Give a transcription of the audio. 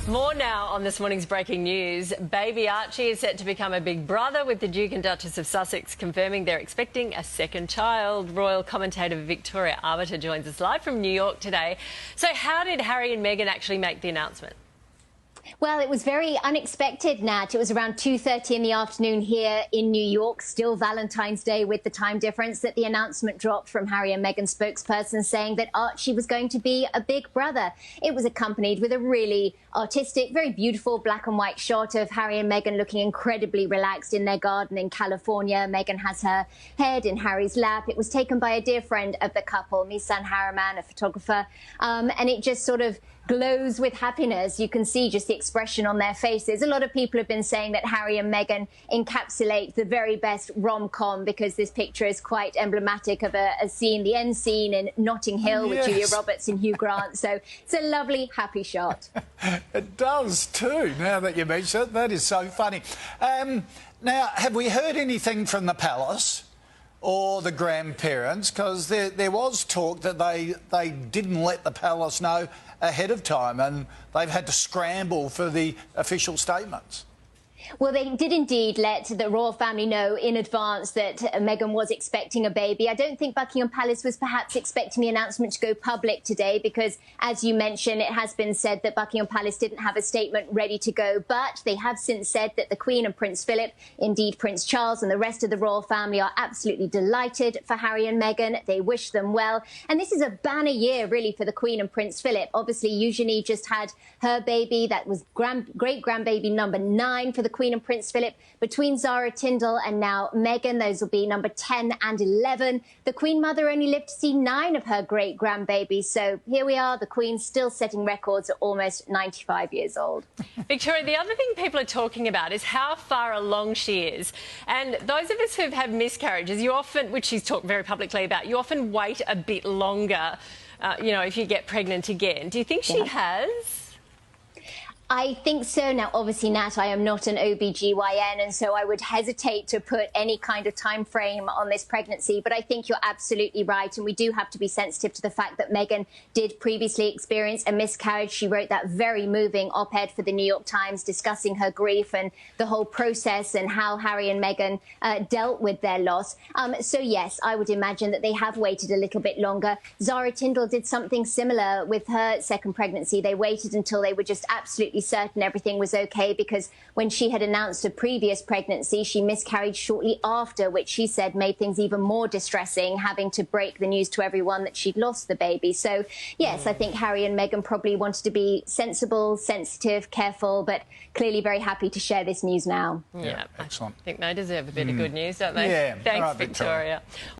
More now on this morning's breaking news. Baby Archie is set to become a big brother, with the Duke and Duchess of Sussex confirming they're expecting a second child. Royal commentator Victoria Arbiter joins us live from New York today. So how did Harry and Meghan actually make the announcement? Well, it was very unexpected, Nat. It was around 2:30 in the afternoon here in New York, still Valentine's Day with the time difference, that the announcement dropped from Harry and Meghan's spokesperson saying that Archie was going to be a big brother. It was accompanied with a really artistic, very beautiful black and white shot of Harry and Meghan looking incredibly relaxed in their garden in California. Meghan has her head in Harry's lap. It was taken by a dear friend of the couple, Misan Harriman, a photographer, and it just sort of glows with happiness. You can see just the expression on their faces. A lot of people have been saying that Harry and Meghan encapsulate the very best rom-com, because this picture is quite emblematic of a scene, the end scene in Notting Hill with Julia Roberts and Hugh Grant. So it's a lovely, happy shot. It does too, now that you mention it. That is so funny. Now, have we heard anything from the palace or the grandparents? Because there was talk that they didn't let the palace know ahead of time, and they've had to scramble for the official statements. Well, they did indeed let the royal family know in advance that Meghan was expecting a baby. I don't think Buckingham Palace was perhaps expecting the announcement to go public today because, as you mentioned, it has been said that Buckingham Palace didn't have a statement ready to go. But they have since said that the Queen and Prince Philip, indeed Prince Charles, and the rest of the royal family are absolutely delighted for Harry and Meghan. They wish them well. And this is a banner year, really, for the Queen and Prince Philip. Obviously, Eugenie just had her baby. That was great-grandbaby number 9 for the Queen and Prince Philip. Between Zara Tindall and now Meghan, those will be number 10 and 11. The Queen Mother only lived to see 9 of her great-grandbabies. So here we are, the Queen still setting records at almost 95 years old. Victoria, the other thing people are talking about is how far along she is. And those of us who've had miscarriages, you often, which she's talked very publicly about, you often wait a bit longer, if you get pregnant again. Do you think she has? I think so. Now, obviously, Nat, I am not an OBGYN, and so I would hesitate to put any kind of time frame on this pregnancy. But I think you're absolutely right, and we do have to be sensitive to the fact that Meghan did previously experience a miscarriage. She wrote that very moving op-ed for the New York Times discussing her grief and the whole process and how Harry and Meghan dealt with their loss. So, yes, I would imagine that they have waited a little bit longer. Zara Tindall did something similar with her second pregnancy. They waited until they were just absolutely certain everything was okay, because when she had announced a previous pregnancy, she miscarried shortly after, which she said made things even more distressing, having to break the news to everyone that she'd lost the baby. So, yes, I think Harry and Meghan probably wanted to be sensible, sensitive, careful, but clearly very happy to share this news now. Yeah, excellent. I think they deserve a bit of good news, don't they? Yeah. Thanks, Right, Victoria.